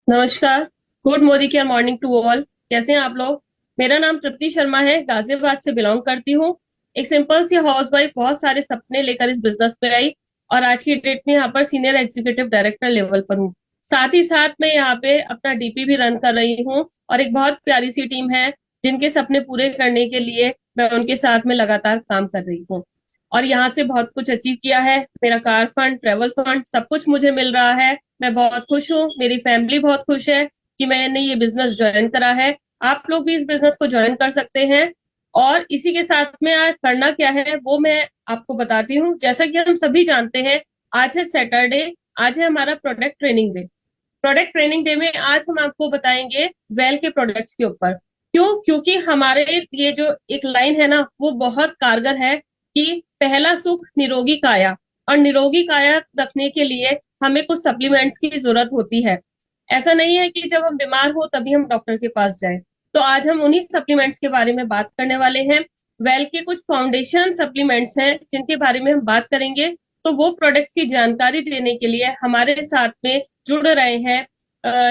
नमस्कार। Good Modi care morning to all. कैसे हैं आप लोग? मेरा नाम तृप्ति शर्मा है, गाजियाबाद से बिलोंग करती हूँ। एक सिंपल सी हाउसवाइफ बहुत सारे सपने लेकर इस बिजनेस पे आई और आज की डेट में यहाँ पर सीनियर एग्जीक्यूटिव डायरेक्टर लेवल पर हूँ। साथ ही साथ मैं यहाँ पे अपना डीपी भी रन कर रही हूँ और एक बहुत प्यारी सी टीम है जिनके सपने पूरे करने के लिए मैं उनके साथ में लगातार काम कर रही हूँ और यहाँ से बहुत कुछ अचीव किया है। मेरा कार फंड, ट्रेवल फंड, सब कुछ मुझे मिल रहा है। मैं बहुत खुश हूँ, मेरी फैमिली बहुत खुश है कि मैंने ये बिजनेस ज्वाइन करा है। आप लोग भी इस बिजनेस को ज्वाइन कर सकते हैं। और इसी के साथ में आज करना क्या है वो मैं आपको बताती हूँ। जैसा कि हम सभी जानते हैं, आज है सैटरडे, आज है हमारा product training day. Product training day में आज हम आपको बताएंगे वेल के प्रोडक्ट्स के ऊपर। क्योंकि हमारे ये जो एक लाइन है ना, वो बहुत कारगर है कि पहला सुख निरोगी काया। और निरोगी काया रखने के लिए हमें कुछ सप्लीमेंट्स की जरूरत होती है। ऐसा नहीं है कि जब हम बीमार हो तभी हम डॉक्टर के पास जाएं। तो आज हम उन्हीं सप्लीमेंट्स के बारे में बात करने वाले हैं। वेल के कुछ फाउंडेशन सप्लीमेंट्स हैं जिनके बारे में हम बात करेंगे। तो वो प्रोडक्ट्स की जानकारी देने के लिए हमारे साथ में जुड़ रहे हैं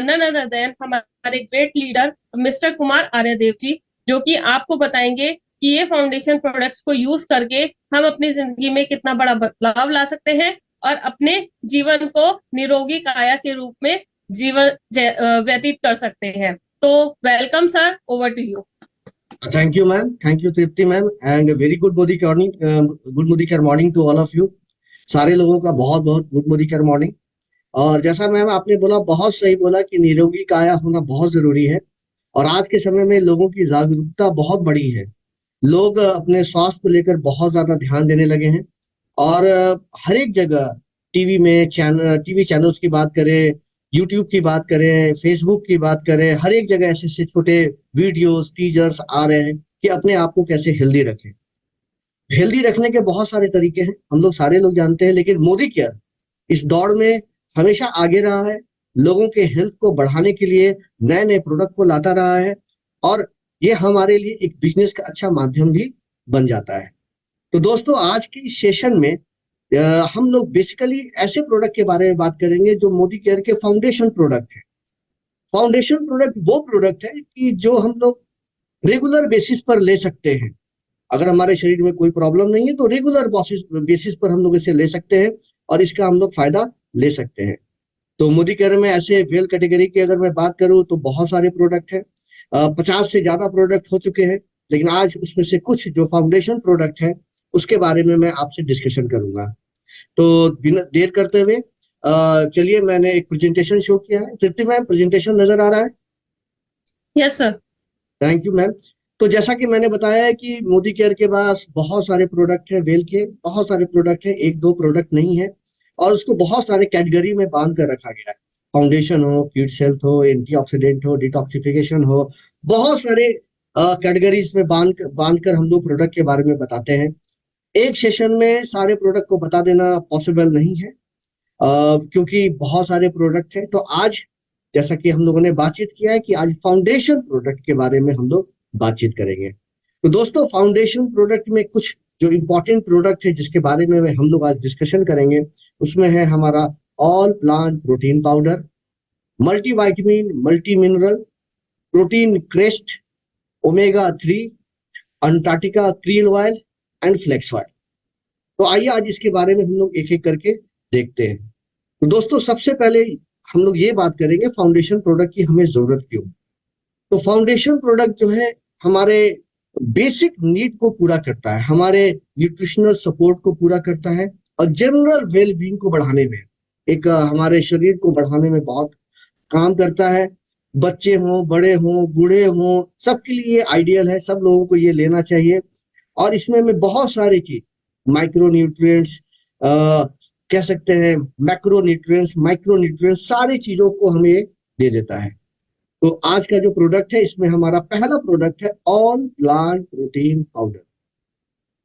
नन अदर देन हमारे great leader mister Kumar Aryadev ji, जो कि आपको बताएंगे कि ये फाउंडेशन प्रोडक्ट्स को यूज करके हम अपनी जिंदगी में कितना बड़ा बदलाव ला सकते हैं और अपने जीवन को निरोगी काया के रूप में व्यतीत कर सकते हैं। तो welcome sir, over to you. Thank you, ma'am. Thank you, Tripti, ma'am. And a very good Modi Care morning to all of you. सारे लोगों का बहुत बहुत गुड मोदी केयर मॉर्निंग। और जैसा मैम आपने बोला, बहुत सही बोला कि निरोगी काया होना बहुत जरूरी है। और आज के समय में लोगों की जागरूकता बहुत बड़ी है। लोग अपने स्वास्थ्य को लेकर बहुत ज्यादा ध्यान देने लगे हैं। और हर एक जगह टीवी चैनल्स की बात करें, यूट्यूब की बात करें, फेसबुक की बात करें, हर एक जगह ऐसे ऐसे छोटे वीडियोस टीजर्स आ रहे हैं कि अपने आप को कैसे हेल्दी रखें। हेल्दी रखने के बहुत सारे तरीके हैं, हम लोग सारे लोग जानते हैं, लेकिन मोदी केयर इस दौड़ में हमेशा आगे रहा है। लोगों के हेल्थ को बढ़ाने के लिए नए नए प्रोडक्ट को लाता रहा है। और ये हमारे लिए एक बिजनेस का अच्छा माध्यम भी बन जाता है। तो दोस्तों, आज के इस सेशन में हम लोग बेसिकली ऐसे प्रोडक्ट के बारे में बात करेंगे जो मोदी केयर के फाउंडेशन प्रोडक्ट है। फाउंडेशन प्रोडक्ट वो प्रोडक्ट है कि जो हम लोग रेगुलर बेसिस पर ले सकते हैं। अगर हमारे शरीर में कोई प्रॉब्लम नहीं है तो रेगुलर बेसिस पर हम लोग इसे ले सकते हैं और इसका हम लोग फायदा ले सकते हैं। तो मोदी केयर में ऐसे वेल कैटेगरी की अगर मैं बात करूं तो बहुत सारे प्रोडक्ट हैं। 50 से ज्यादा प्रोडक्ट हो चुके हैं, लेकिन आज उसमें से कुछ जो फाउंडेशन प्रोडक्ट है उसके बारे में मैं आपसे डिस्कशन करूंगा। तो बिना देर करते हुए चलिए, मैंने एक प्रेजेंटेशन शो किया है। तृप्ति मैम, प्रेजेंटेशन नजर आ रहा है? Yes sir. Thank you ma'am. तो जैसा कि मैंने बताया है कि मोदी केयर के पास बहुत सारे प्रोडक्ट है, वेल के बहुत सारे प्रोडक्ट है, एक दो प्रोडक्ट नहीं है। और उसको बहुत सारे कैटेगरी में बांध कर रखा गया है। फाउंडेशन हो, किड्स हेल्थ हो, एंटीऑक्सीडेंट हो, डिटॉक्सिफिकेशन हो, बहुत सारे कैटेगरीज में बांध कर हम लोग प्रोडक्ट के बारे में बताते हैं। एक सेशन में सारे प्रोडक्ट को बता देना पॉसिबल नहीं है, क्योंकि बहुत सारे प्रोडक्ट है। तो आज जैसा कि हम लोगों ने बातचीत किया है कि आज फाउंडेशन प्रोडक्ट के बारे में हम लोग बातचीत करेंगे। तो दोस्तों, फाउंडेशन प्रोडक्ट में कुछ जो इंपॉर्टेंट प्रोडक्ट है जिसके बारे में हम लोग आज डिस्कशन करेंगे, उसमें है हमारा all plant protein powder, multivitamin, multi mineral, protein crest, omega 3, Antarctica krill oil and flax oil. तो आइए आज इसके बारे में हम लोग एक एक करके देखते हैं। तो दोस्तों, सबसे पहले हम लोग ये बात करेंगे फाउंडेशन प्रोडक्ट की हमें जरूरत क्यों। तो फाउंडेशन प्रोडक्ट जो है हमारे बेसिक नीड को पूरा करता है, हमारे न्यूट्रिशनल सपोर्ट को पूरा करता है और जनरल वेल बीइंग को बढ़ाने में, एक हमारे शरीर को बढ़ाने में बहुत काम करता है। बच्चे हों, बड़े हों, बूढ़े हों, सबके लिए आइडियल है, सब लोगों को ये लेना चाहिए। और इसमें हमें बहुत सारी चीज, माइक्रो न्यूट्रिएंट्स, कह सकते हैं मैक्रो न्यूट्रिएंट्स, माइक्रो न्यूट्रिएंट्स, सारी चीजों को हमें दे देता है। तो आज का जो प्रोडक्ट है, इसमें हमारा पहला प्रोडक्ट है ऑल प्लांट प्रोटीन पाउडर।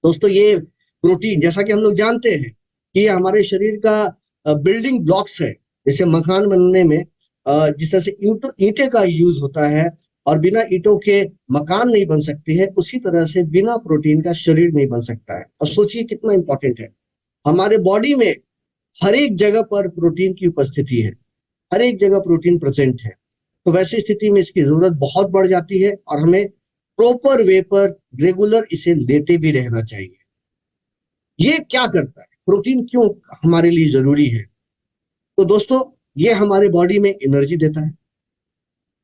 दोस्तों, ये प्रोटीन, जैसा कि हम लोग जानते हैं कि ये हमारे शरीर का बिल्डिंग ब्लॉक्स है। जैसे मकान बनने में जिस तरह से ईंटे का यूज होता है और बिना ईंटों के मकान नहीं बन सकती है, उसी तरह से बिना प्रोटीन का शरीर नहीं बन सकता है। और सोचिए कितना इंपॉर्टेंट है, हमारे बॉडी में हर एक जगह पर प्रोटीन की उपस्थिति है, हर एक जगह प्रोटीन प्रेजेंट है। तो वैसी स्थिति में इसकी जरूरत बहुत बढ़ जाती है और हमें प्रॉपर वे पर रेगुलर इसे लेते भी रहना चाहिए। ये क्या करता है, प्रोटीन क्यों हमारे लिए जरूरी है? तो दोस्तों, ये हमारे बॉडी में एनर्जी देता है,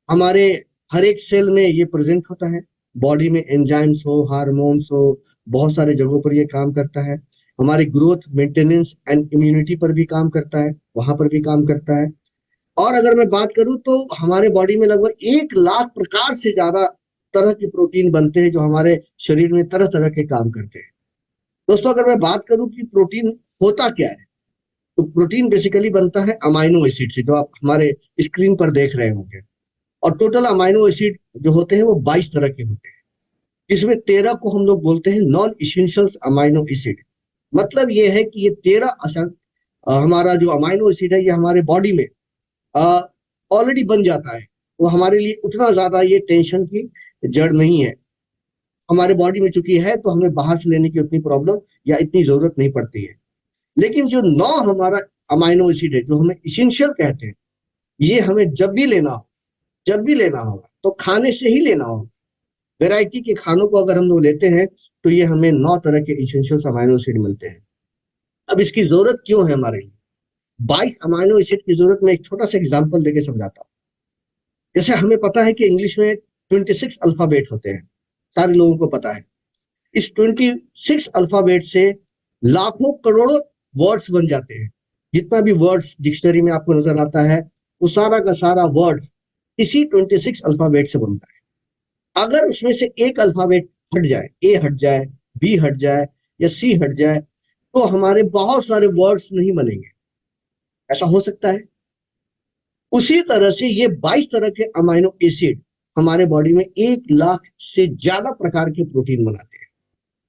हमारे हर एक सेल में ये प्रेजेंट होता है, बॉडी में एंजाइम्स हो, हार्मोन्स हो, बहुत सारे जगहों पर ये काम करता है, हमारी ग्रोथ, मेंटेनेंस एंड इम्यूनिटी पर भी काम करता है, वहां पर भी काम करता है। और अगर मैं बात करूं तो हमारे बॉडी में लगभग 1 लाख प्रकार से ज्यादा तरह के प्रोटीन बनते हैं जो हमारे शरीर में तरह तरह के काम करते हैं। दोस्तों, अगर मैं बात करूं कि प्रोटीन होता क्या है, तो प्रोटीन बेसिकली बनता है अमाइनो एसिड से, जो आप हमारे स्क्रीन पर देख रहे होंगे। और टोटल अमाइनो एसिड जो होते हैं वो 22 तरह के होते हैं। इसमें 13 को हम लोग बोलते हैं नॉन इसेंशियल्स अमाइनो एसिड। मतलब ये है कि ये 13 हमारा जो अमाइनो एसिड है ये हमारे बॉडी में ऑलरेडी बन जाता है, तो हमारे लिए उतना ज्यादा ये टेंशन की जड़ नहीं है। हमारे बॉडी में चूंकि है तो हमें बाहर से लेने की उतनी प्रॉब्लम या इतनी जरूरत नहीं पड़ती है। लेकिन जो 9 हमारा अमाइनो एसिड है, जो हमें इसेंशियल कहते हैं, ये हमें जब भी लेना होगा तो खाने से ही लेना होगा। वैरायटी के खानों को अगर हम लोग लेते हैं तो ये हमें 9 तरह के इसेंशियल अमाइनो एसिड मिलते हैं। अब इसकी जरूरत क्यों है हमारे लिए? 22 अमाइनो एसिड की जरूरत में एक छोटा सा एग्जाम्पल देके समझाता हूँ। जैसे हमें पता है कि इंग्लिश में 26 अल्फाबेट होते हैं, सारे लोगों को पता है। इस 26 अल्फाबेट से लाखों करोड़ों वर्ड्स बन जाते हैं। जितना भी वर्ड्स डिक्शनरी में आपको नजर आता है वो सारा का सारा वर्ड्स इसी 26 अल्फाबेट से बनता है। अगर उसमें से एक अल्फाबेट हट जाए, ए हट जाए, बी हट जाए या सी हट जाए, तो हमारे बहुत सारे वर्ड्स नहीं बनेंगे। ऐसा हो सकता है। उसी तरह से ये 22 तरह के अमाइनो एसिड हमारे बॉडी में 1 लाख से ज्यादा प्रकार के प्रोटीन बनाते हैं।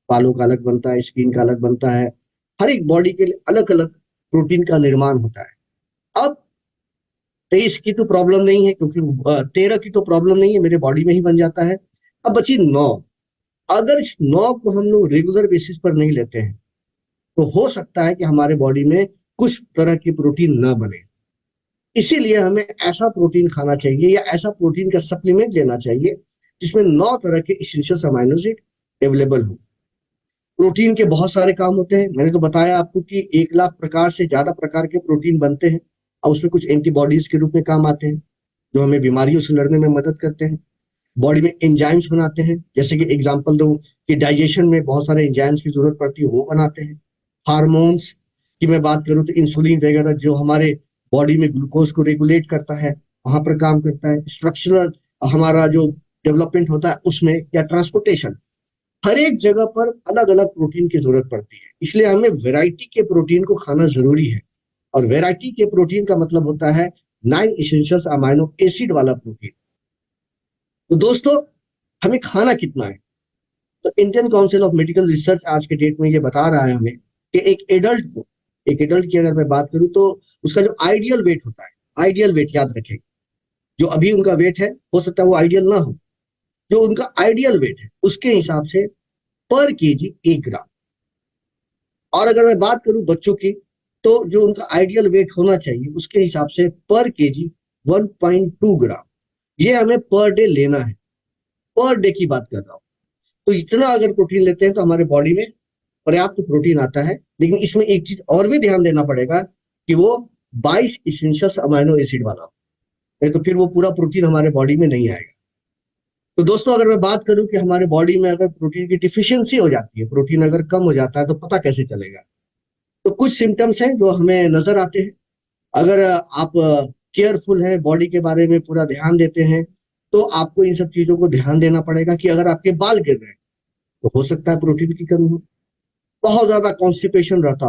बालों का अलग बनता है, स्किन का अलग बनता है, हर एक बॉडी के लिए अलग अलग प्रोटीन का निर्माण होता है। अब 23 की तो प्रॉब्लम नहीं है, क्योंकि 13 की तो प्रॉब्लम नहीं है, मेरे बॉडी में ही बन जाता है। अब बची 9। अगर इस 9 को हम लोग रेगुलर बेसिस पर नहीं लेते हैं तो हो सकता है कि हमारे बॉडी में कुछ तरह की प्रोटीन ना बने। इसीलिए हमें ऐसा प्रोटीन खाना चाहिए या ऐसा प्रोटीन का सप्लीमेंट लेना चाहिए जिसमें 9 तरह के इसेंशियल अमाइनो एसिड अवेलेबल हो। प्रोटीन के बहुत सारे काम होते हैं। मैंने तो बताया आपको कि 1 लाख प्रकार से ज्यादा प्रकार के प्रोटीन बनते हैं और उसमें कुछ एंटीबॉडीज के रूप में काम आते हैं जो हमें बीमारियों से लड़ने में मदद करते हैं। बॉडी में एंजाइम्स बनाते हैं, जैसे कि एग्जांपल दूं कि डाइजेशन में बहुत सारे एंजाइम्स की जरूरत पड़ती है, वो बनाते हैं। हार्मोन्स की मैं बात करूं तो इंसुलिन वगैरह जो हमारे बॉडी में ग्लूकोज को रेगुलेट करता है, वहां पर काम करता है। स्ट्रक्चरल हमारा जो डेवलपमेंट होता है उसमें, या ट्रांसपोर्टेशन, हर एक जगह पर अलग अलग प्रोटीन की जरूरत पड़ती है। इसलिए हमें वैरायटी के प्रोटीन को खाना जरूरी है। और वैरायटी के प्रोटीन का मतलब होता है 9 इसेंशियल अमाइनो एसिड वाला प्रोटीन। तो दोस्तों, हमें खाना कितना है? तो Indian council of medical research आज के डेट में ये बता रहा है हमें कि एक एडल्ट की अगर मैं बात करूं तो उसका जो आइडियल वेट होता है, आइडियल वेट याद रखें, जो अभी उनका वेट है हो सकता है वो आइडियल ना हो, जो उनका आइडियल वेट है उसके हिसाब से पर केजी 1 ग्राम। और अगर मैं बात करूं बच्चों की, तो जो उनका आइडियल वेट होना चाहिए उसके हिसाब से पर केजी 1.2 ग्राम। ये हमें पर डे लेना है, पर डे की बात कर रहा हूं। तो इतना अगर प्रोटीन लेते हैं तो हमारे बॉडी में पर्याप्त प्रोटीन आता है। लेकिन इसमें एक चीज और भी ध्यान देना पड़ेगा कि वो 22 इसेंशियल अमाइनो एसिड वाला हो, नहीं तो फिर वो पूरा प्रोटीन हमारे बॉडी में नहीं आएगा। तो दोस्तों, अगर मैं बात करूं कि हमारे बॉडी में अगर प्रोटीन की डिफिशियंसी हो जाती है, प्रोटीन अगर कम हो जाता है, तो पता कैसे चलेगा? तो कुछ सिम्टम्स हैं जो हमें नजर आते हैं। अगर आप केयरफुल हैं, बॉडी के बारे में पूरा ध्यान देते हैं, तो आपको इन सब चीजों को ध्यान देना पड़ेगा कि अगर आपके बाल गिर रहे हैं तो हो सकता है प्रोटीन की कमी हो। बहुत ज्यादा कॉन्स्टिपेशन रहता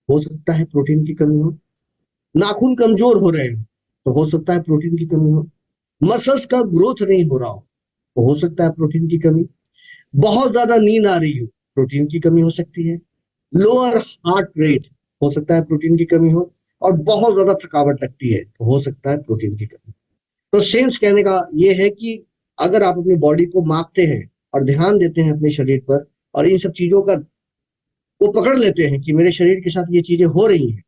हो सकता है प्रोटीन की कमी हो। नाखून कमजोर हो रहे हैं तो हो सकता है प्रोटीन की कमी हो। मसल्स का ग्रोथ नहीं हो रहा हो सकता है प्रोटीन की कमी। बहुत ज्यादा नींद आ रही हो, प्रोटीन की कमी हो सकती है। लोअर हार्ट रेट, हो सकता है प्रोटीन की कमी हो। और बहुत ज्यादा थकावट लगती है तो हो सकता है प्रोटीन की कमी। तो सेंस कहने का ये है कि अगर आप अपनी बॉडी को मापते हैं और ध्यान देते हैं अपने शरीर पर और इन सब चीजों का वो पकड़ लेते हैं कि मेरे शरीर के साथ ये चीजें हो रही हैं,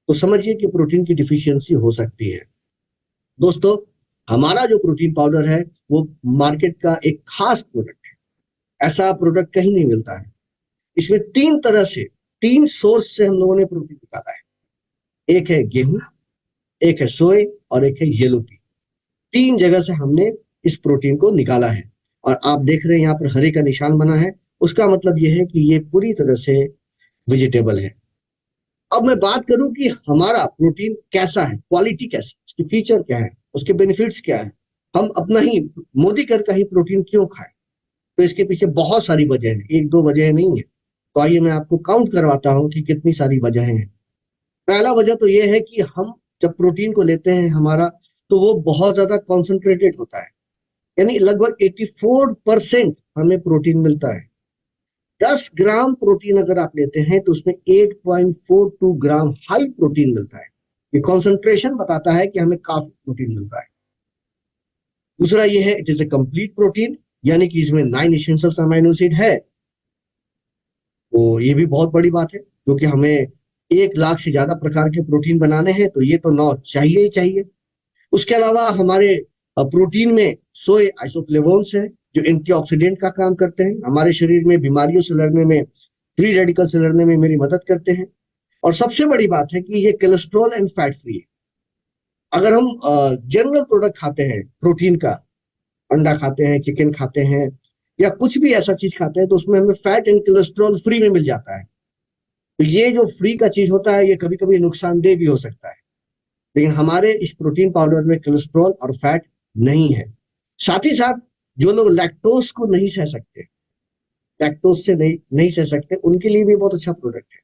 तो समझिए कि प्रोटीन की डिफिशियंसी हो सकती है। दोस्तों, हमारा जो प्रोटीन पाउडर है वो मार्केट का एक खास प्रोडक्ट है, ऐसा प्रोडक्ट कहीं नहीं मिलता है। इसमें तीन तरह से, तीन सोर्स से हम लोगों ने प्रोटीन निकाला है। एक है गेहूं, एक है सोए और एक है येलो पी। तीन जगह से हमने इस प्रोटीन को निकाला है। और आप देख रहे हैं यहाँ पर हरे का निशान बना है, उसका मतलब यह है कि ये पूरी तरह से वेजिटेबल है। अब मैं बात करूं कि हमारा प्रोटीन कैसा है, क्वालिटी कैसी, उसके फीचर क्या है, उसके बेनिफिट्स क्या है, हम अपना ही मोदी कर का ही प्रोटीन क्यों खाएं। तो इसके पीछे बहुत सारी वजह है, एक दो वजह नहीं है। तो आइए मैं आपको काउंट करवाता हूं कि कितनी सारी वजहें हैं। पहला वजह तो यह है कि हम जब प्रोटीन को लेते हैं हमारा, तो वो बहुत ज्यादा कॉन्सेंट्रेटेड होता है, यानी लगभग 84% हमें प्रोटीन मिलता है। 10 ग्राम प्रोटीन अगर आप लेते हैं तो उसमें 8.42 ग्राम हाई प्रोटीन मिलता है। ये कॉन्सेंट्रेशन बताता है कि हमें काफी प्रोटीन मिलता है। दूसरा ये है, it is a complete protein, यानी कि इसमें 9 इसेंशियल अमीनो एसिड है। तो ये भी बहुत बड़ी बात है, क्योंकि हमें 1 लाख से ज्यादा प्रकार के प्रोटीन बनाने हैं, तो ये तो 9 चाहिए ही चाहिए। उसके अलावा हमारे प्रोटीन में सोए आइसोफ्लेवोन्स है, जो एंटीऑक्सीडेंट का काम करते हैं, हमारे शरीर में बीमारियों से लड़ने में, फ्री रेडिकल से लड़ने में मेरी मदद करते हैं। और सबसे बड़ी बात है कि ये कोलेस्ट्रॉल एंड फैट फ्री है। अगर हम जनरल प्रोडक्ट खाते हैं प्रोटीन का, अंडा खाते हैं, चिकन खाते हैं, या कुछ भी ऐसा चीज खाते हैं, तो उसमें हमें फैट एंड कोलेस्ट्रॉल फ्री में मिल जाता है। तो ये जो फ्री का चीज होता है, ये कभी कभी नुकसानदेह भी हो सकता है, लेकिन हमारे इस प्रोटीन पाउडर में कोलेस्ट्रॉल और फैट नहीं है। साथ ही साथ जो लोग लैक्टोज को नहीं सह सकते, लैक्टोज से नहीं सह सकते, उनके लिए भी बहुत अच्छा प्रोडक्ट है,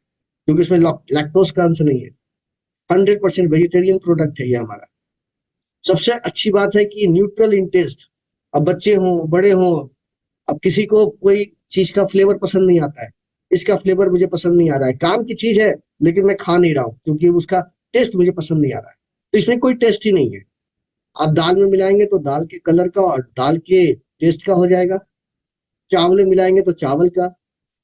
क्योंकि इसमें लैक्टोज का अंश नहीं है। 100% वेजिटेरियन प्रोडक्ट है ये हमारा। सबसे अच्छी बात है कि न्यूट्रल इन टेस्ट। अब बच्चे हों, बड़े हों, अब किसी को कोई चीज का फ्लेवर पसंद नहीं आता है, इसका फ्लेवर मुझे पसंद नहीं आ रहा है, काम की चीज है लेकिन मैं खा नहीं रहा हूं क्योंकि उसका टेस्ट मुझे पसंद नहीं आ रहा है, तो इसमें कोई टेस्ट ही नहीं है। आप दाल में मिलाएंगे तो दाल के कलर का और दाल के टेस्ट का हो जाएगा, चावल में मिलाएंगे तो चावल का,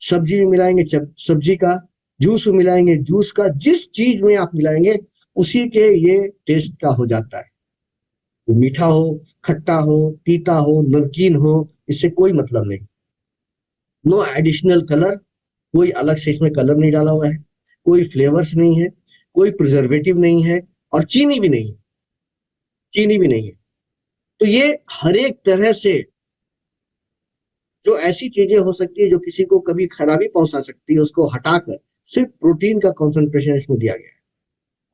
सब्जी में मिलाएंगे सब्जी का, जूस में मिलाएंगे जूस का, जिस चीज में आप मिलाएंगे उसी के ये टेस्ट का हो जाता है। वो मीठा हो, खट्टा हो, तीता हो, नमकीन हो, इससे कोई मतलब नहीं। नो एडिशनल कलर, कोई अलग से इसमें कलर नहीं डाला हुआ है, कोई फ्लेवर्स नहीं है, कोई प्रिजर्वेटिव नहीं है, और चीनी भी नहीं है, चीनी भी नहीं है। तो ये हर एक तरह से जो ऐसी चीजें हो सकती है जो किसी को कभी खराबी पहुंचा सकती है, उसको हटाकर सिर्फ प्रोटीन का कॉन्सेंट्रेशन इसमें दिया गया है।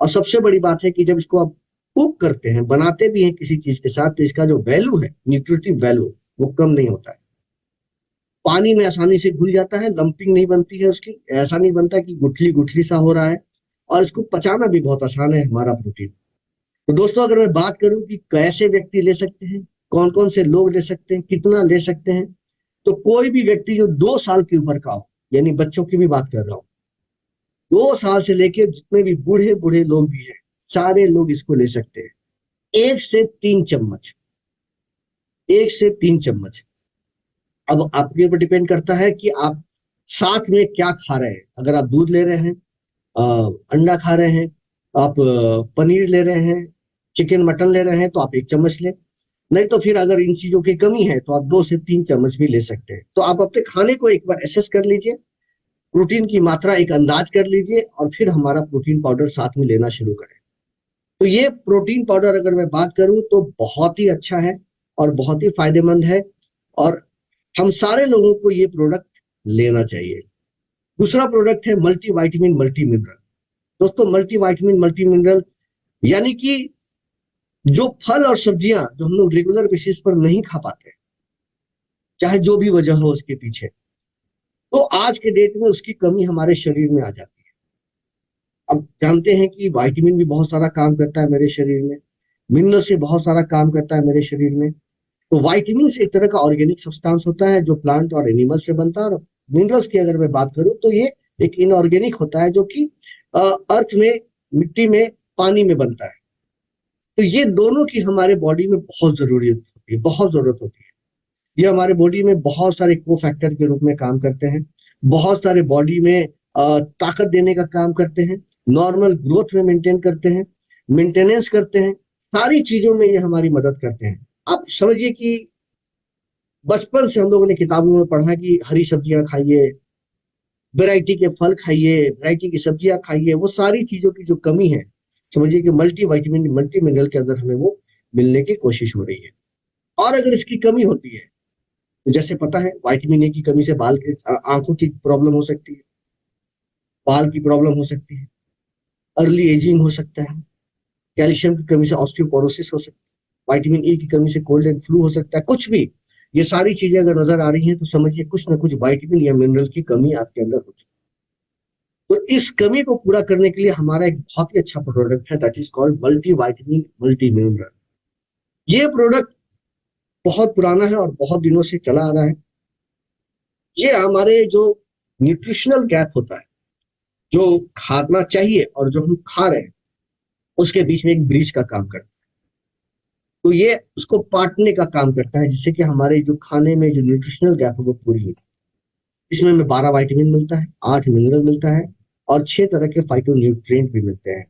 और सबसे बड़ी बात है कि जब इसको आप कुक करते हैं, बनाते भी हैं किसी चीज के साथ, तो इसका जो वैल्यू है, न्यूट्रिटिव वैल्यू, वो कम नहीं होता है। पानी में आसानी से घुल जाता है, लंपिंग नहीं बनती है उसकी, ऐसा नहीं बनता कि गुठली गुठली सा हो रहा है, और इसको पचाना भी बहुत आसान है हमारा प्रोटीन। तो दोस्तों, अगर मैं बात करूं कि कैसे व्यक्ति ले सकते हैं, कौन कौन से लोग ले सकते हैं, कितना ले सकते हैं, तो कोई भी व्यक्ति जो 2 साल की उम्र का हो, यानी बच्चों की भी बात कर रहा हूं, 2 साल से लेके जितने भी बूढ़े बूढ़े लोग भी हैं, सारे लोग इसको ले सकते हैं। 1 से 3 चम्मच, 1 से 3 चम्मच। अब आपके ऊपर डिपेंड करता है कि आप साथ में क्या खा रहे हैं। अगर आप दूध ले रहे हैं, अंडा खा रहे हैं, आप पनीर ले रहे हैं, चिकन मटन ले रहे हैं, तो आप 1 चम्मच लें। नहीं तो फिर अगर इन चीजों की कमी है तो आप 2 से 3 चम्मच भी ले सकते हैं। तो आप अपने खाने को एक बार एसेस कर लीजिए, प्रोटीन की मात्रा एक अंदाज कर लीजिए, और फिर हमारा प्रोटीन पाउडर साथ में लेना शुरू करें। तो ये प्रोटीन पाउडर अगर मैं बात करूं तो बहुत ही अच्छा है और बहुत ही फायदेमंद है, और हम सारे लोगों को ये प्रोडक्ट लेना चाहिए। दूसरा प्रोडक्ट है मल्टी वाइटामिन मल्टी मिनरल। दोस्तों, मल्टी वाइटामिन मल्टी मिनरल यानी कि जो फल और सब्जियां जो हम लोग रेगुलर बेसिस पर नहीं खा पाते, चाहे जो भी वजह हो उसके पीछे, तो आज के डेट में उसकी कमी हमारे शरीर में आ जाती है। अब जानते हैं कि विटामिन भी बहुत सारा काम करता है मेरे शरीर में, मिनरल से बहुत सारा काम करता है मेरे शरीर में। तो विटामिन एक तरह का ऑर्गेनिक सब्सटेंस होता है जो प्लांट और एनिमल से बनता है, और मिनरल्स की अगर मैं बात करूं तो ये एक इनऑर्गेनिक होता है जो कि अर्थ में, मिट्टी में, पानी में बनता है। तो ये दोनों की हमारे बॉडी में बहुत जरूरी होती है, बहुत जरूरत होती है। ये हमारे बॉडी में बहुत सारे को फैक्टर के रूप में काम करते हैं, बहुत सारे बॉडी में ताकत देने का काम करते हैं, नॉर्मल ग्रोथ में मेंटेन करते हैं, मेंटेनेंस करते हैं, सारी चीजों में ये हमारी मदद करते हैं। आप समझिए कि बचपन से हम लोगों ने किताबों में पढ़ा कि हरी सब्जियां खाइए, वैरायटी के फल खाइए, वैरायटी की सब्जियां खाइए, वो सारी चीजों की जो कमी है, समझिए कि मल्टी वाइटामिन मल्टी मिनरल के अंदर हमें वो मिलने की कोशिश हो रही है। और अगर इसकी कमी होती है तो जैसे पता है विटामिन ए की कमी से बाल के आंखों की प्रॉब्लम हो सकती है, बाल की प्रॉब्लम हो सकती है, अर्ली एजिंग हो सकता है, कैल्शियम की कमी से ऑस्टियोपोरोसिस हो सकती है, विटामिन ए की कमी से कोल्ड एंड फ्लू हो सकता है, कुछ भी। ये सारी चीजें अगर नजर आ रही हैं तो समझिए कुछ ना कुछ विटामिन या मिनरल की कमी आपके अंदर हो चुकी है। तो इस कमी को पूरा करने के लिए हमारा एक बहुत ही अच्छा प्रोडक्ट है, that is called multi vitamin multi mineral. ये प्रोडक्ट बहुत पुराना है और बहुत दिनों से चला आ रहा है। ये हमारे जो न्यूट्रिशनल गैप होता है, जो खाना चाहिए और जो हम खा रहे हैं, उसके बीच में एक ब्रिज का काम करता है। तो ये उसको पाटने का काम करता है, जिससे कि हमारे जो खाने में जो न्यूट्रिशनल गैप है वो पूरी होती है। इसमें हमें 12 विटामिन मिलता है, 8 मिनरल मिलता है और 6 तरह के फाइटो न्यूट्रिएंट भी मिलते हैं।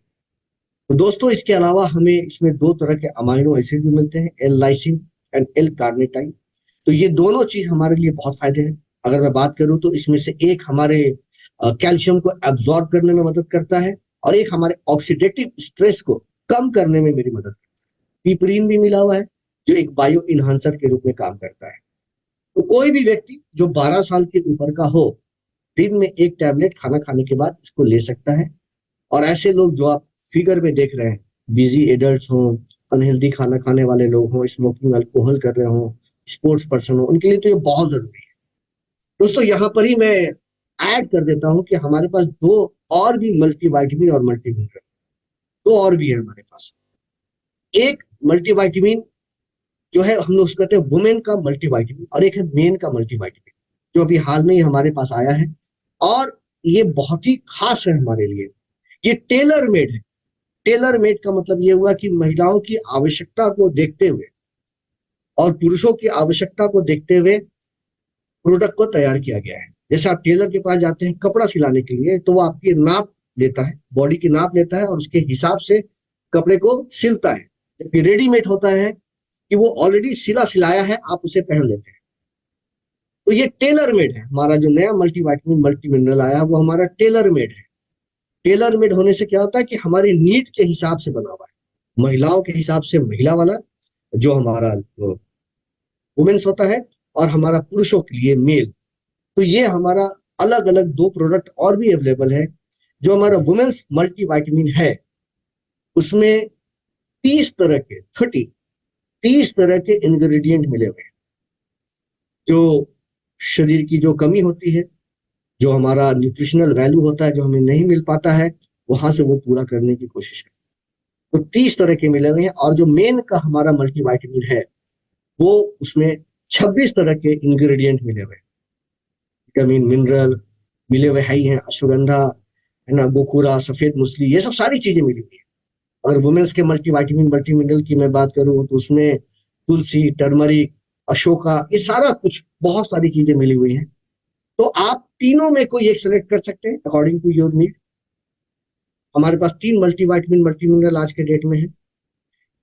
तो दोस्तों इसके अलावा हमें इसमें 2 तरह के अमाइनो एसिड भी मिलते हैं, L lysine and L carnitine. तो ये दोनों चीज हमारे लिए बहुत फायदे हैं। अगर मैं बात करूं तो इसमें से एक हमारे कैल्शियम को एब्जॉर्ब करने में मदद करता है और एक हमारे ऑक्सीडेटिव स्ट्रेस को कम करने में मेरी मदद करता है। पिपरीन भी मिला हुआ है जो एक बायो इन्हांसर के रूप में काम करता है। तो कोई भी व्यक्ति जो 12 साल के ऊपर का हो, दिन में एक टैबलेट खाना खाने के बाद इसको ले सकता है। और ऐसे लोग जो आप फिगर में देख रहे हैं, बिजी एडल्ट हों, अनहेल्दी खाना खाने वाले लोग हों, स्मोकिंग अल्कोहल कर रहे हों, स्पोर्ट्स पर्सन हो, उनके लिए तो ये बहुत जरूरी है। दोस्तों यहाँ पर ही मैं ऐड कर देता हूँ कि हमारे पास 2 और भी मल्टीविटामिन और मल्टीमिनरल, 2 और भी है हमारे पास। एक मल्टीविटामिन जो है हम लोग उसको कहते हैं वुमेन का मल्टीविटामिन और एक है मेन का मल्टीविटामिन, जो अभी हाल में ही हमारे पास आया है और ये बहुत ही खास है हमारे लिए। ये टेलर मेड है। टेलर मेड का मतलब ये हुआ कि महिलाओं की आवश्यकता को देखते हुए और पुरुषों की आवश्यकता को देखते हुए प्रोडक्ट को तैयार किया गया है। जैसे आप टेलर के पास जाते हैं कपड़ा सिलाने के लिए, तो वो आपकी नाप लेता है, बॉडी की नाप लेता है और उसके हिसाब से कपड़े को सिलता है। जबकि रेडीमेड होता है कि वो ऑलरेडी सिला सिलाया है, आप उसे पहन लेते हैं। तो ये टेलर मेड है। हमारा जो नया मल्टीविटामिन मल्टी मिनरल आया है वो हमारा टेलर मेड है। टेलर मेड होने से क्या होता है कि हमारी नीड के हिसाब से बना हुआ है। महिलाओं के हिसाब से महिला वाला जो हमारा वुमेन्स होता है और हमारा पुरुषों के लिए मेल। तो ये हमारा अलग अलग 2 प्रोडक्ट और भी अवेलेबल है। जो हमारा वुमेन्स मल्टीविटामिन है उसमें 30 तरह के इंग्रेडिएंट मिले हुए हैं। जो शरीर की जो कमी होती है, जो हमारा न्यूट्रिशनल वैल्यू होता है, जो हमें नहीं मिल पाता है, वहां से वो पूरा करने की कोशिश करते हैं। तो 30 तरह के मिले हुए हैं। और जो मेन का हमारा मल्टीविटामिन है वो उसमें 26 तरह के इंग्रेडिएंट मिले हुए हैं। विटामिन मिनरल मिले हुए है ही हैं, अश्वगंधा है ना, गोखूरा, सफेद मूसली, ये सब सारी चीजें मिली हुई है। अगर वुमेन्स के मल्टीविटामिन मल्टी मिनरल की मैं बात करूं तो उसमें तुलसी, टर्मरिक, अशोका, ये सारा कुछ बहुत सारी चीजें मिली हुई हैं। तो आप तीनों में कोई एक सेलेक्ट कर सकते हैं अकॉर्डिंग टू योर नीड। हमारे पास 3 मल्टीविटामिन मल्टी मिनरल आज के डेट में है।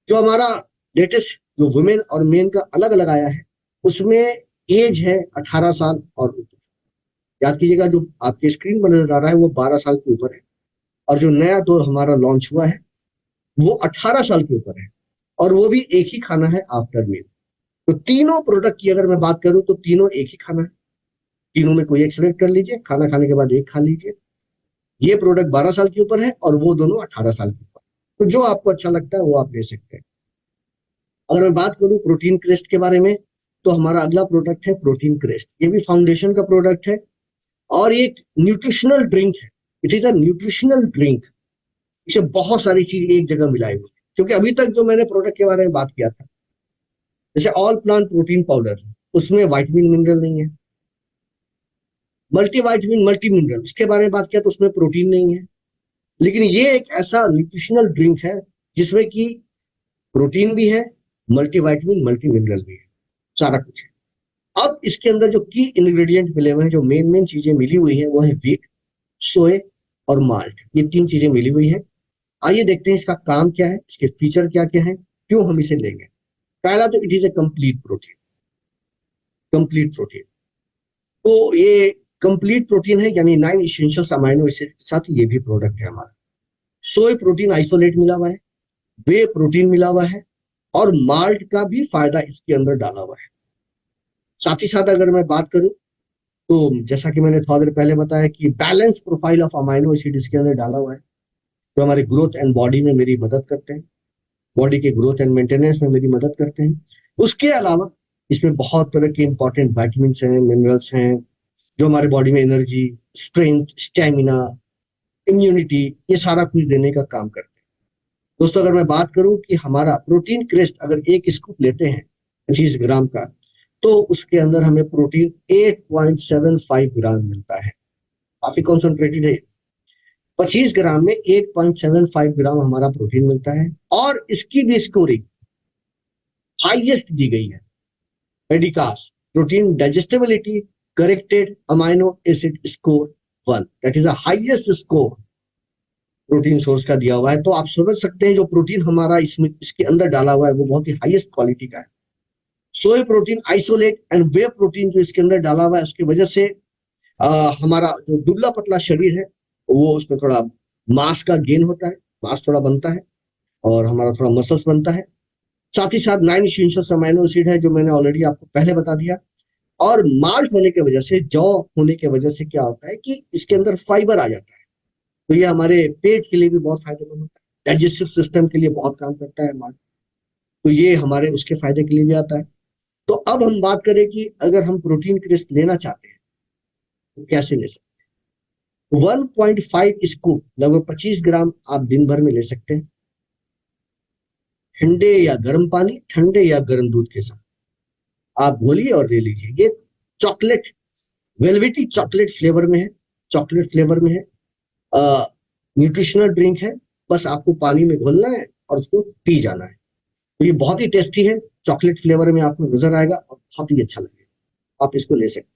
जो हमारा लेटेस्ट जो वुमेन और मेन का अलग अलग आया है उसमें एज है 18 साल और ऊपर। याद कीजिएगा जो आपके स्क्रीन पर नजर आ रहा है वो 12 साल के ऊपर है और जो नया दौर हमारा लॉन्च हुआ है वो 18 साल के ऊपर है और वो भी एक ही खाना है आफ्टर मील। तो तीनों प्रोडक्ट की अगर मैं बात करूं तो तीनों एक ही खाना है। तीनों में कोई एक सेलेक्ट कर लीजिए, खाना खाने के बाद एक खा लीजिए। ये प्रोडक्ट 12 साल के ऊपर है और वो दोनों 18 साल के ऊपर। तो जो आपको अच्छा लगता है वो आप ले सकते हैं। अगर मैं बात करूं प्रोटीन क्रेस्ट के बारे में तो हमारा अगला प्रोडक्ट है प्रोटीन क्रेस्ट। ये भी फाउंडेशन का प्रोडक्ट है और एक न्यूट्रिशनल ड्रिंक है। It is a nutritional drink. इसमें बहुत सारी चीज एक जगह मिलाई हुई है, क्योंकि अभी तक जो मैंने प्रोडक्ट के बारे में बात किया था जैसे ऑल प्लांट प्रोटीन पाउडर, उसमें विटामिन मिनरल नहीं है। मल्टीविटामिन मल्टी मिनरल उसके बारे में बात किया तो उसमें प्रोटीन नहीं है। लेकिन ये एक ऐसा न्यूट्रिशनल ड्रिंक है जिसमें कि प्रोटीन भी है, मल्टीविटामिन मल्टी मिनरल भी है, सारा कुछ है। अब इसके अंदर जो की इंग्रेडिएंट मिले हुए हैं, जो मेन चीजें मिली हुई है वो है व्हीट, सोए और माल्ट। ये 3 चीजें मिली हुई है। आइए देखते हैं इसका काम क्या है, इसके फीचर क्या क्या है, क्यों हम इसे लेंगे। पहला तो it is a complete protein. Complete protein, तो ये कंप्लीट प्रोटीन है, यानी 9 इसेंशियल अमाइनो एसिड के साथ ये भी प्रोडक्ट है हमारा। सोय प्रोटीन आइसोलेट मिला हुआ है, वे प्रोटीन मिला हुआ है, और माल्ट का भी फायदा इसके अंदर डाला हुआ है। साथ ही साथ अगर मैं बात करूं तो जैसा कि मैंने थोड़ा देर पहले बताया कि balance profile of amino acid इसके अंदर डाला हुआ है, जो हमारे ग्रोथ एंड बॉडी में मेरी मदद करते हैं, बॉडी के ग्रोथ एंड मेंटेनेंस में मेरी मदद करते हैं। उसके अलावा इसमें बहुत तरह के इंपॉर्टेंट विटामिन हैं, मिनरल्स हैं, जो हमारे बॉडी में एनर्जी, स्ट्रेंथ, स्टेमिना, इम्यूनिटी, ये सारा कुछ देने का काम करते हैं। दोस्तों अगर मैं बात करूं कि हमारा प्रोटीन क्रेस्ट अगर एक स्कूप लेते हैं 25 ग्राम का, तो उसके अंदर हमें प्रोटीन 8.75 ग्राम मिलता है। काफी कॉन्सेंट्रेटेड है। 25 ग्राम में 8.75 ग्राम हमारा प्रोटीन मिलता है, और इसकी भी स्कोरिंग हाईएस्ट दी गई है। PDCAAS protein digestibility corrected amino acid score 1, that is the highest score protein source का दिया हुआ है। तो आप समझ सकते हैं जो प्रोटीन हमारा इसमें इसके अंदर डाला हुआ है वो बहुत ही हाईएस्ट क्वालिटी का है। सोय protein isolate and way protein जो इसके अंदर डाला हुआ है, उसकी वजह से हमारा जो दुबला पतला शरीर है वो उसमें थोड़ा मास का गेन होता है, मास थोड़ा बनता है, और हमारा थोड़ा मसल्स बनता है। साथ ही साथ 9 इसेंशियल अमाइनो एसिड है, जो मैंने ऑलरेडी आपको पहले बता दिया। और माल्ट होने की वजह से, जौ होने की वजह से क्या होता है कि इसके अंदर फाइबर आ जाता है, तो ये हमारे पेट के लिए भी बहुत फायदेमंद होता है, डाइजेस्टिव सिस्टम के लिए बहुत काम करता है माल्ट, तो ये हमारे उसके फायदे के लिए भी आता है। तो अब हम बात करें कि अगर हम प्रोटीन क्रिस्ट लेना चाहते हैं तो कैसे ले सकते हैं। 1.5 स्कूप लगभग 25 ग्राम आप दिन भर में ले सकते हैं, ठंडे या गर्म पानी, ठंडे या गर्म दूध के साथ आप घोलिए और ले लीजिए। ये चॉकलेट, वेलवेटी चॉकलेट फ्लेवर में है, चॉकलेट फ्लेवर में है, न्यूट्रिशनल ड्रिंक है, बस आपको पानी में घोलना है और उसको पी जाना है। तो ये बहुत ही टेस्टी है, चॉकलेट फ्लेवर में आपको नजर आएगा और बहुत ही अच्छा लगेगा, आप इसको ले सकते हैं।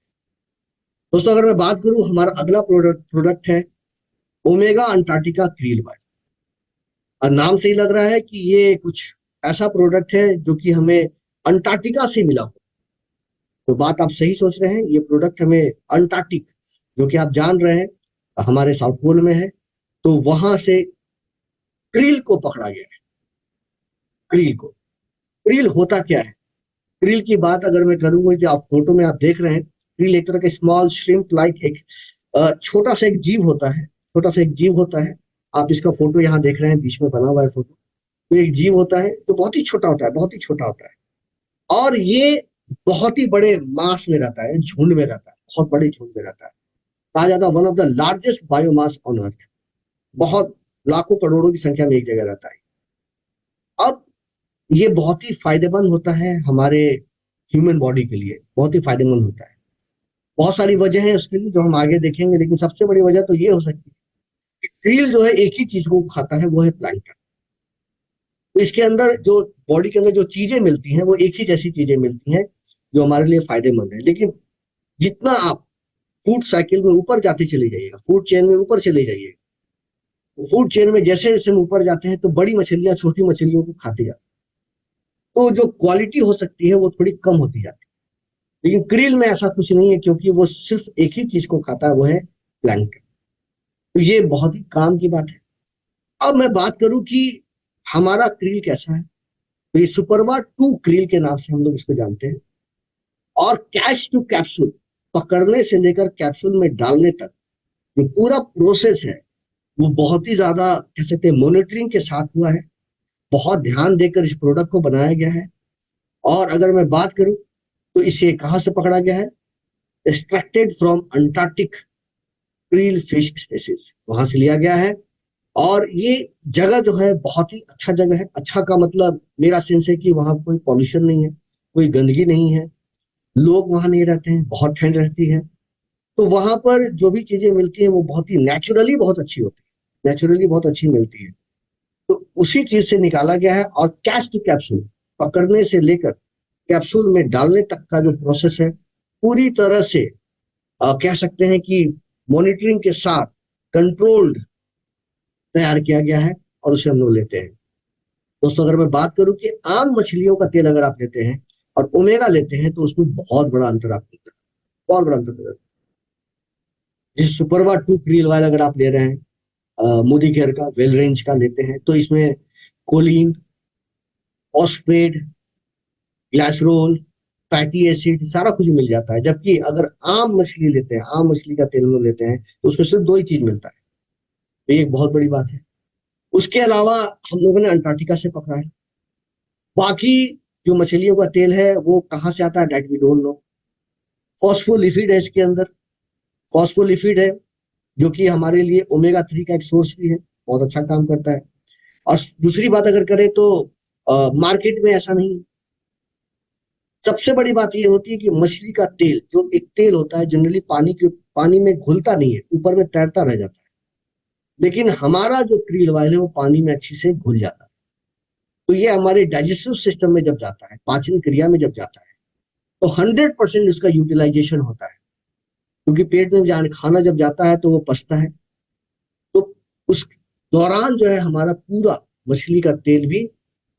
दोस्तों अगर मैं बात करूं, हमारा अगला प्रोडक्ट है ओमेगा अंटार्कटिका क्रील वाइट। और नाम से ही लग रहा है कि ये कुछ ऐसा प्रोडक्ट है जो कि हमें अंटार्कटिका से मिला हो। तो बात आप सही सोच रहे हैं, ये प्रोडक्ट हमें अंटार्कटिक, जो कि आप जान रहे हैं हमारे साउथ पोल में है, तो वहां से क्रील को पकड़ा गया है। क्रील को, क्रील होता क्या है, क्रील की बात अगर मैं करूंगा, जो आप फोटो में आप देख रहे हैं, क्रील एक तरह का स्मॉल श्रिम्प लाइक एक छोटा सा एक जीव होता है, छोटा सा एक जीव होता है। आप इसका फोटो यहाँ देख रहे हैं, बीच में बना हुआ है फोटो, तो एक जीव होता है जो बहुत ही छोटा होता है, बहुत ही छोटा होता है, और ये बहुत ही बड़े मास में रहता है, झुंड में रहता है, बहुत बड़े झुंड में रहता है। कहा जाता है one of the largest biomass on earth, बहुत लाखों करोड़ों की संख्या में एक जगह रहता है। अब ये बहुत ही फायदेमंद होता है हमारे ह्यूमन बॉडी के लिए, बहुत ही फायदेमंद होता है। बहुत सारी वजह है उसके लिए जो हम आगे देखेंगे, लेकिन सबसे बड़ी वजह तो ये हो सकती है कि क्रील जो है एक ही चीज को खाता है, वो है प्लैंकटन। तो इसके अंदर जो बॉडी के अंदर जो चीजें मिलती हैं वो एक ही जैसी चीजें मिलती हैं जो हमारे लिए फायदेमंद है। लेकिन जितना आप फूड साइकिल में ऊपर जाते चले जाइएगा, फूड चेन में ऊपर चले जाइएगा, फूड चेन में जैसे जैसे हम ऊपर जाते हैं तो बड़ी मछलियां छोटी मछलियों को खाते जाते हैं, तो जो क्वालिटी हो सकती है वो थोड़ी कम होती जाती है। लेकिन क्रील में ऐसा कुछ नहीं है, क्योंकि वो सिर्फ एक ही चीज को खाता है, वो है प्लैंकटन। तो ये बहुत ही काम की बात है। अब मैं बात करूं कि हमारा क्रील कैसा है, तो ये सुपरबा 2 क्रील के नाम से हम लोग इसको जानते हैं। और कैच टू कैप्सूल, पकड़ने से लेकर कैप्सूल में डालने तक जो पूरा प्रोसेस है वो बहुत ही ज्यादा कह सकते हैं मॉनिटरिंग के साथ हुआ है, बहुत ध्यान देकर इस प्रोडक्ट को बनाया गया है। और अगर मैं बात करूं तो इसे कहां से पकड़ा गया है, extracted from Antarctic krill fish species, वहां से लिया गया है। और ये जगह जो है बहुत ही अच्छा जगह है। अच्छा का मतलब मेरा सेंस है कि वहां कोई पॉल्यूशन नहीं है, कोई गंदगी नहीं है, लोग वहां नहीं रहते हैं, बहुत ठंड रहती है, तो वहां पर जो भी चीजें मिलती हैं वो बहुत ही नेचुरली बहुत अच्छी होती है, नेचुरली बहुत अच्छी मिलती है। तो उसी चीज से निकाला गया है। और कैच टू कैप्सूल, पकड़ने से लेकर कैप्सूल में डालने तक का जो प्रोसेस है पूरी तरह से कह सकते हैं कि मॉनिटरिंग के साथ कंट्रोल्ड तैयार किया गया है। और उसे हम लोग लेते हैं। दोस्तों अगर मैं बात करूं कि आम मछलियों का तेल अगर आप लेते हैं और ओमेगा लेते हैं तो उसमें बहुत बड़ा अंतर आपको नजर आता है, बहुत बड़ा अंतर नजर आता है। जिस सुपरवा 2 क्रील ऑयल अगर आप ले रहे हैं मोदी केयर का वेल रेंज का लेते हैं तो इसमें choline, phosphate, glycerol, fatty acid सारा कुछ मिल जाता है। जबकि अगर आम मछली लेते हैं, आम मछली का तेल हम लेते हैं तो उसमें सिर्फ 2 ही चीज मिलता है। तो ये एक बहुत बड़ी बात है। उसके अलावा हम लोगों ने अंटार्कटिका से पकड़ा है। बाकी जो मछलियों का तेल है वो कहाँ से आता है that we don't know. Phospholipid है इसके अंदर, फॉस्फोलिपिड है जो कि हमारे लिए ओमेगा 3 का एक सोर्स भी है, बहुत अच्छा काम करता है। और दूसरी बात अगर करें तो मार्केट में ऐसा नहीं है। सबसे बड़ी बात ये होती है कि मछली का तेल जो एक तेल होता है जनरली पानी में घुलता नहीं है, ऊपर में तैरता रह जाता है। लेकिन हमारा जो क्रील ऑयल है वो पानी में अच्छे से घुल जाता है। तो ये हमारे डाइजेस्टिव सिस्टम में जब जाता है, पाचन क्रिया में जब जाता है तो 100% उसका यूटिलाइजेशन होता है। क्योंकि पेट में जाने खाना जब जाता है तो वो पचता है, तो उस दौरान जो है हमारा पूरा मछली का तेल भी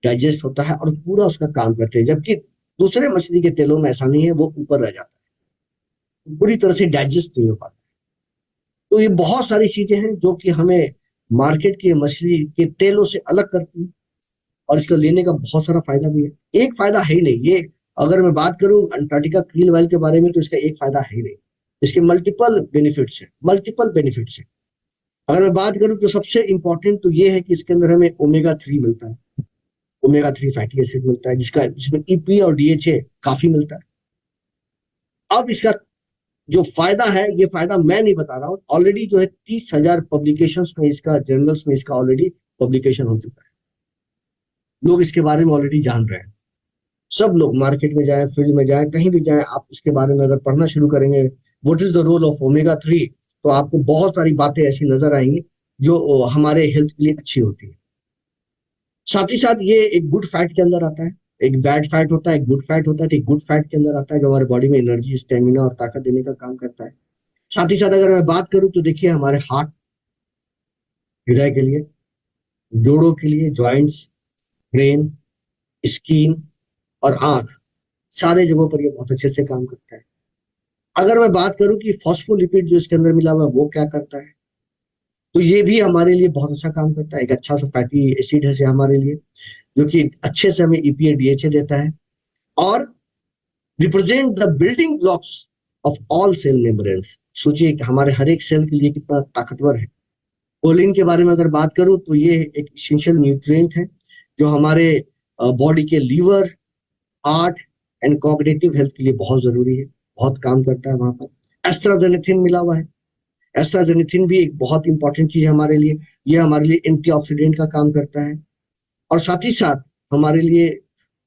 डाइजेस्ट होता है और पूरा उसका काम करते हैं। जबकि दूसरे मछली के तेलों में ऐसा नहीं है, वो ऊपर रह जाता है, पूरी तरह से डाइजेस्ट नहीं हो पाता। तो ये बहुत सारी चीजें हैं जो कि हमें मार्केट के मछली के तेलों से अलग करती है और इसको लेने का बहुत सारा फायदा भी है। एक फायदा है ही नहीं ये। अगर मैं बात करूं अंटार्कटिका क्रील ऑयल के बारे में तो इसका एक फायदा है ही नहीं, इसके मल्टीपल बेनिफिट्स है, मल्टीपल बेनिफिट्स है। अगर मैं बात करूं तो सबसे इंपॉर्टेंट तो ये है कि इसके अंदर हमें ओमेगा 3 मिलता है, ओमेगा 3 फैटी एसिड मिलता है जिसका जिसमें ईपी और डीएचए काफी मिलता है। अब इसका जो फायदा है ये फायदा मैं नहीं बता रहा हूँ, ऑलरेडी जो है 30,000 पब्लिकेशंस में इसका, जर्नल्स में इसका ऑलरेडी पब्लिकेशन हो चुका है। लोग इसके बारे में ऑलरेडी जान रहे हैं। सब लोग मार्केट में जाए, फील्ड में जाए, कहीं भी जाए, आप इसके बारे में अगर पढ़ना शुरू करेंगे what is the role of omega 3 तो आपको बहुत सारी बातें ऐसी नजर आएंगी जो हमारे हेल्थ के लिए अच्छी होती है। साथ ही साथ ये एक गुड फैट के अंदर आता है, एक बैड फैट होता है, एक गुड फैट होता है। तो एक गुड फैट के अंदर आता है जो हमारे बॉडी में एनर्जी, स्टेमिना और ताकत देने का काम करता है। साथ ही साथ अगर मैं बात करूं तो देखिए हमारे हार्ट, हृदय के लिए, जोड़ों के लिए, जॉइंट्स, ब्रेन, स्किन और आंख, सारे जगहों पर ये बहुत अच्छे से काम करता है। अगर मैं बात करूं कि फॉस्फोलिपिड जो इसके अंदर मिला हुआ है वो क्या करता है, तो ये भी हमारे लिए बहुत अच्छा काम करता है। एक अच्छा सा फैटी एसिड है हमारे लिए जो कि अच्छे से हमें ईपीए डीएचए देता है और represent the building blocks of all cell membranes. सोचिए कि हमारे हर एक सेल के लिए कितना ताकतवर है। कोलिन के बारे में अगर बात करूं तो ये एक एसेंशियल न्यूट्रिएंट है जो हमारे बॉडी के liver, heart and cognitive health के लिए बहुत जरूरी है, बहुत काम करता है वहां पर। एस्ट्राजेनेथिन मिला हुआ है। एस्ट्राजेनेथिन भी एक बहुत इंपॉर्टेंट चीज है हमारे लिए। ये हमारे लिए एंटीऑक्सीडेंट का काम करता है और साथ ही साथ हमारे लिए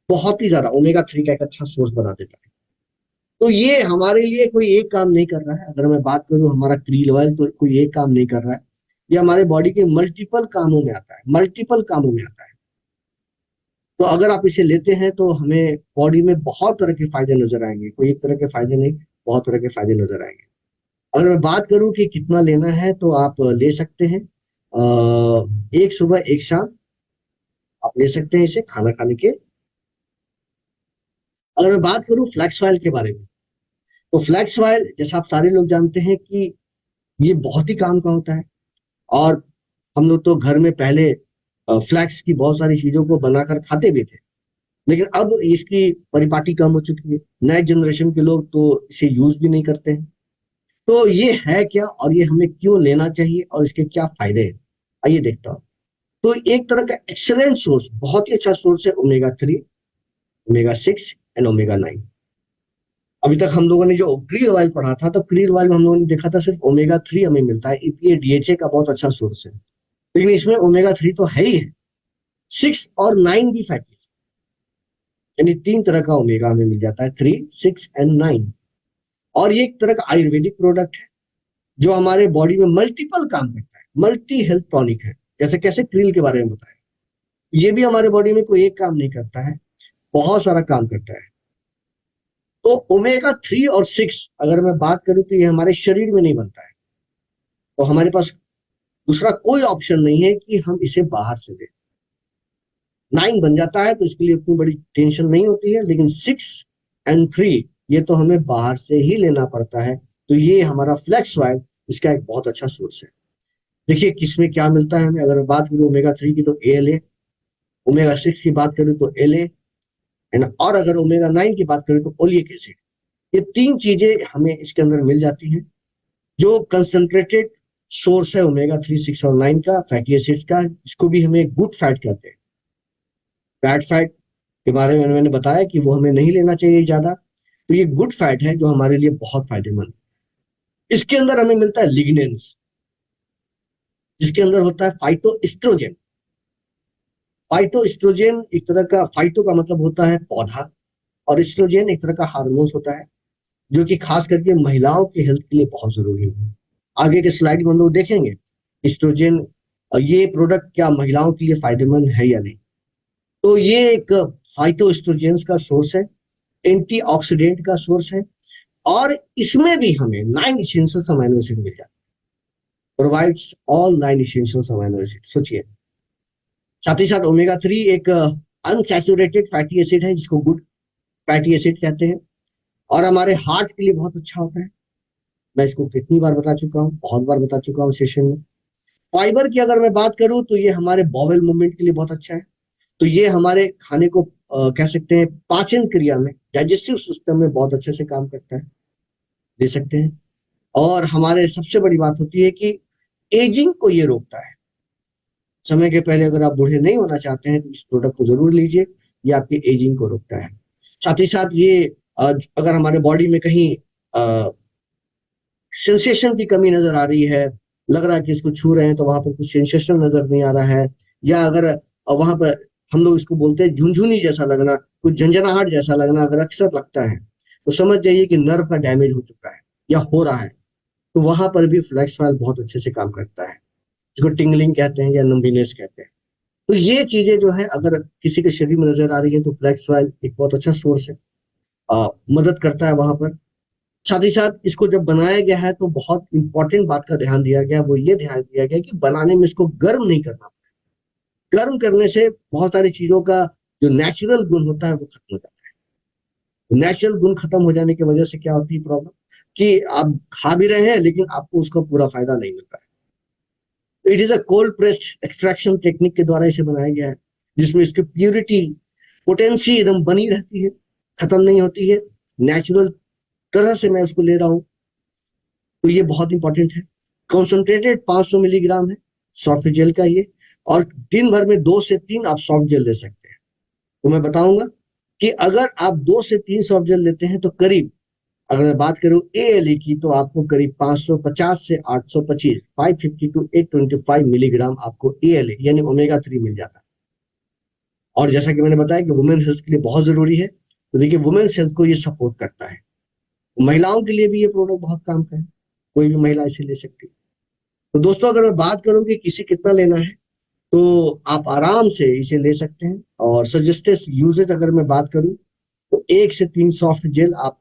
बहुत ही ज्यादा ओमेगा 3 का एक अच्छा सोर्स बना देता है। तो ये हमारे लिए कोई एक काम नहीं कर रहा है। अगर मैं बात करूं हमारा क्रील ऑयल तो कोई एक काम नहीं कर रहा है, ये हमारे बॉडी के मल्टीपल कामों में आता है, मल्टीपल कामों में आता है। तो अगर आप इसे लेते हैं तो हमें बॉडी में बहुत तरह के फायदे नजर आएंगे, कोई एक तरह के फायदे नहीं, बहुत तरह के फायदे नजर आएंगे। अगर मैं बात करूं कि कितना लेना है तो आप ले सकते हैं एक सुबह एक शाम आप ले सकते हैं इसे खाना खाने के। अगर मैं बात करूं फ्लैक्स ऑयल के बारे में तो फ्लैक्स ऑयल जैसा आप सारे लोग जानते हैं कि ये बहुत ही काम का होता है। और हम लोग तो घर में पहले फ्लैक्स की बहुत सारी चीजों को बनाकर खाते भी थे, लेकिन अब इसकी परिपाटी कम हो चुकी है। नए जनरेशन के लोग तो इसे यूज भी नहीं करते हैं। तो ये है क्या और ये हमें क्यों लेना चाहिए और इसके क्या फायदे हैं, आइए देखता हूँ। तो एक तरह का एक्सलेंट सोर्स, बहुत ही अच्छा सोर्स है ओमेगा 3, ओमेगा 6 एंड ओमेगा 9। अभी तक हम लोगों ने जो क्रील ऑयल पढ़ा था तो क्रील ऑयल में हम लोगों ने देखा था सिर्फ ओमेगा 3 हमें मिलता है, ईपीए डीएचए का बहुत अच्छा सोर्स है। लेकिन इसमें ओमेगा 3 तो है ही है, 6 और 9 भी फैटी, यानी 3 तरह का ओमेगा हमें मिल जाता है, 3, 6 एंड 9। और ये एक तरह का आयुर्वेदिक प्रोडक्ट है जो हमारे बॉडी में मल्टीपल काम करता है, मल्टी हेल्थ टॉनिक है। जैसे कैसे क्रील के बारे में बताया, ये भी हमारे बॉडी में कोई एक काम नहीं करता है, बहुत सारा काम करता है। तो ओमेगा 3 और 6 अगर मैं बात करूं तो ये हमारे शरीर में नहीं बनता है। तो हमारे पास दूसरा कोई ऑप्शन नहीं है कि हम इसे बाहर से लें। 9 बन जाता है तो इसके लिए उतनी बड़ी टेंशन नहीं होती है, लेकिन 6 और 3 ये तो हमें बाहर से ही लेना पड़ता है। तो ये हमारा फ्लैक्स ऑयल इसका एक बहुत अच्छा सोर्स है। देखिए किसमें क्या मिलता है हमें। अगर मैं बात करूँ ओमेगा 3 की तो ALA, ओमेगा 6 की बात करूँ तो LA, है ना, और अगर ओमेगा 9 की बात करें तो ओलिक एसिड। ये 3 चीजें हमें इसके अंदर मिल जाती हैं। जो कंसंट्रेटेड सोर्स है ओमेगा 3, 6 और 9 का, फैटी एसिड्स का, इसको भी हमें गुड फैट कहते हैं। बैड फैट के बारे में मैंने बताया कि वो हमें नहीं लेना चाहिए ज्यादा। तो ये गुड फैट है जो हमारे लिए बहुत फायदेमंद है। इसके अंदर हमें मिलता है लिग्नेंस, जिसके अंदर होता है फाइटो एस्ट्रोजन। फाइटो एस्ट्रोजन एक तरह का, फाइटो का मतलब होता है पौधा, और एस्ट्रोजन एक तरह का हार्मोन्स होता है जो कि खास करके महिलाओं के हेल्थ के लिए बहुत जरूरी है। आगे के स्लाइड में हम लोग देखेंगे एस्ट्रोजन ये प्रोडक्ट क्या महिलाओं के लिए फायदेमंद है या नहीं। तो ये एक फाइटो एस्ट्रोजेंस का सोर्स है, एंटीऑक्सीडेंट का सोर्स है, और इसमें भी हमें 9 इसेंशियल अमीनो एसिड मिल जाता है। Provides all 9 essential amino acid. सोचिए, साथ ही साथ ओमेगा 3 एक अनसैचुरेटेड फैटी एसिड है जिसको गुड फैटी एसिड कहते हैं, और हमारे हार्ट के लिए बहुत अच्छा होता है। मैं इसको कितनी बार बता चुका हूँ, बहुत बार बता चुका हूँ सेशन में। फाइबर की अगर मैं बात करूं तो ये हमारे बॉवेल मूवमेंट के लिए बहुत अच्छा है। तो ये हमारे खाने को कह सकते हैं पाचन क्रिया में, डाइजेस्टिव सिस्टम में बहुत अच्छे से काम करता है, दे सकते हैं। और हमारे सबसे बड़ी बात होती है कि एजिंग को ये रोकता है। समय के पहले अगर आप बूढ़े नहीं होना चाहते हैं तो इस प्रोडक्ट को जरूर लीजिए, ये आपकी एजिंग को रोकता है। साथ ही साथ ये अगर हमारे बॉडी में कहीं सेंसेशन की कमी नजर आ रही है, लग रहा है कि इसको छू रहे हैं तो वहां पर कुछ सेंसेशन नजर नहीं आ रहा है, या अगर वहां पर हम लोग इसको बोलते हैं झुनझुनी जैसा लगना, कुछ झंझनाहट जैसा लगना अगर अक्सर लगता है, तो समझ जाइए कि नर्व का डैमेज हो चुका है या हो रहा है। तो वहां पर भी फ्लैक्स ऑयल बहुत अच्छे से काम करता है, जिसको टिंगलिंग कहते हैं या नंबीनेस कहते हैं। तो ये चीजें जो है अगर किसी के शरीर में नजर आ रही है तो फ्लैक्स ऑयल एक बहुत अच्छा सोर्स है, मदद करता है वहां पर। साथ ही साथ इसको जब बनाया गया है तो बहुत इंपॉर्टेंट बात का ध्यान दिया गया, वो ये ध्यान दिया गया कि बनाने में इसको गर्म नहीं करना। गर्म करने से बहुत सारी चीजों का जो नेचुरल गुण होता है वो खत्म हो जाता है। नेचुरल गुण खत्म हो जाने की वजह से क्या होती है प्रॉब्लम, कि आप खा भी रहे हैं लेकिन आपको उसका पूरा फायदा नहीं मिल रहा है। It is a cold pressed extraction technique के द्वारा इसे बनाया गया है, जिसमें इसकी प्यूरिटी, पोटेंसी एकदम बनी रहती है, खत्म नहीं होती है। नेचुरल तरह से मैं उसको ले रहा हूँ, तो ये बहुत इंपॉर्टेंट है। कॉन्सेंट्रेटेड 500 मिलीग्राम है सॉफ्ट जेल का ये, और दिन भर में 2 से 3 आप सॉफ्ट जेल ले सकते हैं। तो मैं बताऊंगा कि अगर आप 2 से 3 सॉफ्ट जेल लेते हैं तो करीब, अगर मैं बात करूं ALE की, तो आपको करीब 550 से 825, 550 टू 825 मिलीग्राम आपको ALA यानी ओमेगा 3 मिल जाता है। और जैसा कि मैंने बताया कि वुमेन हेल्थ के लिए बहुत जरूरी है, तो देखिए वुमेन्स हेल्थ को ये सपोर्ट करता है। महिलाओं के लिए भी ये प्रोडक्ट बहुत काम का है, कोई भी महिला इसे ले सकती है। तो दोस्तों अगर मैं बात करूं कि किसी कितना लेना है, तो आप आराम से इसे ले सकते हैं। और सजेस्टेड यूजेज अगर मैं बात करूं तो 1 से 3 सॉफ्ट जेल आप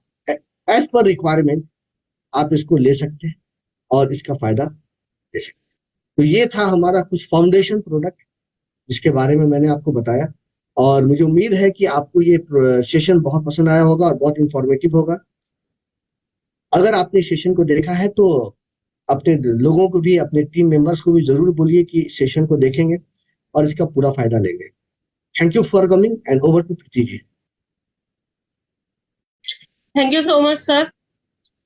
एज पर रिक्वायरमेंट आप इसको ले सकते हैं और इसका फायदा ले सकते हैं। तो ये था हमारा कुछ फाउंडेशन प्रोडक्ट जिसके बारे में मैंने आपको बताया, और मुझे उम्मीद है कि आपको ये सेशन बहुत पसंद आया होगा और बहुत इंफॉर्मेटिव होगा। अगर आपने सेशन को देखा है तो अपने लोगों को भी, अपने टीम मेंबर्स को भी जरूर बोलिए कि सेशन को देखेंगे और इसका पूरा फायदा लेंगे। Thank you for coming and over to Preeti ji. Thank you so much sir.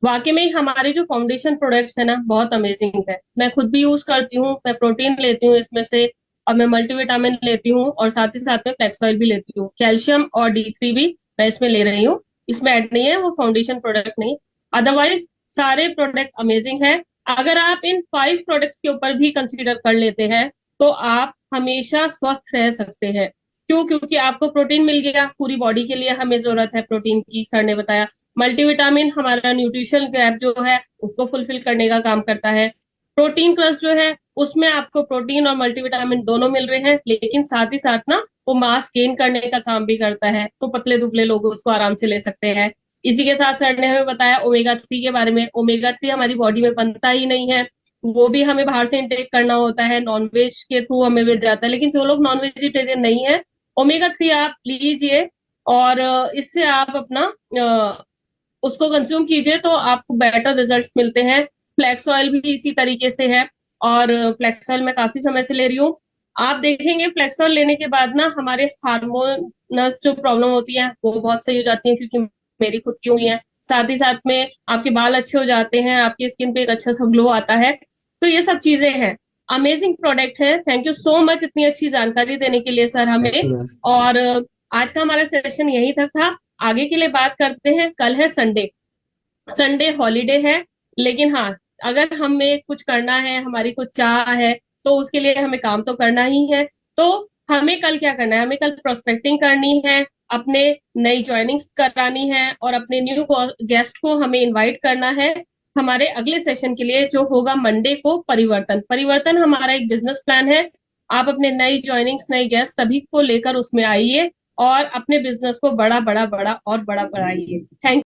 वाकई में हमारे जो फाउंडेशन प्रोडक्ट्स है ना बहुत अमेजिंग है। मैं खुद भी यूज करती हूँ, मैं प्रोटीन लेती हूँ इसमें से, और मैं मल्टीविटामिन लेती हूँ, और साथ ही साथ में फ्लेक्स ऑयल भी लेती हूँ। कैल्शियम और D3 भी मैं इसमें ले रही हूँ, इसमें ऐड नहीं है, वो फाउंडेशन प्रोडक्ट नहीं। अदरवाइज सारे प्रोडक्ट अमेजिंग है। अगर आप इन 5 प्रोडक्ट्स के ऊपर भी कंसीडर कर लेते हैं तो आप हमेशा स्वस्थ रह सकते हैं। क्यों? क्योंकि आपको प्रोटीन मिल गया, पूरी बॉडी के लिए हमें जरूरत है प्रोटीन की, सर ने बताया। मल्टीविटामिन हमारा न्यूट्रिशनल गैप जो है उसको फुलफिल करने का काम करता है। प्रोटीन प्लस जो है उसमें आपको प्रोटीन और मल्टीविटामिन दोनों मिल रहे हैं, लेकिन साथ ही साथ ना वो मास गेन करने का काम भी करता है, तो पतले दुबले लोग उसको आराम से ले सकते हैं। इसी के साथ सर ने हमें बताया ओमेगा 3 के बारे में। ओमेगा 3 हमारी बॉडी में बनता ही नहीं है, वो भी हमें बाहर से इंटेक करना होता है, नॉनवेज के थ्रू हमें मिल जाता है। लेकिन जो लोग नॉन वेजिटेरियन नहीं है, ओमेगा 3 आप लीजिए, और इससे आप अपना उसको कंज्यूम कीजिए तो आपको बेटर रिजल्ट्स मिलते हैं। फ्लैक्स ऑयल भी इसी तरीके से है, और फ्लैक्स ऑयल मैं काफी समय से ले रही हूँ। आप देखेंगे फ्लैक्स ऑयल लेने के बाद ना हमारे हार्मोनस जो प्रॉब्लम होती है वो बहुत सही हो जाती है, क्योंकि मेरी खुद की हुई है। साथ ही साथ में आपके बाल अच्छे हो जाते हैं, आपकी स्किन पे एक अच्छा सा ग्लो आता है। तो ये सब चीजें हैं, अमेजिंग प्रोडक्ट है। थैंक यू सो मच इतनी अच्छी जानकारी देने के लिए सर हमें। Thank you ma'am. और आज का हमारा सेशन यहीं तक था। आगे के लिए बात करते हैं, कल है संडे। संडे हॉलीडे है, लेकिन हाँ, अगर हमें कुछ करना है, हमारी कुछ चाह है, तो उसके लिए हमें काम तो करना ही है। तो हमें कल क्या करना है, हमें कल प्रोस्पेक्टिंग करनी है, अपने नई ज्वाइनिंग्स करानी है, और अपने न्यू गेस्ट को हमें इनवाइट करना है हमारे अगले सेशन के लिए, जो होगा मंडे को। परिवर्तन परिवर्तन हमारा एक बिजनेस प्लान है। आप अपने नई ज्वाइनिंग्स, नई गेस्ट सभी को लेकर उसमें आइए, और अपने बिजनेस को बड़ा बड़ा बड़ा और बड़ा बढ़ाइए। थैंक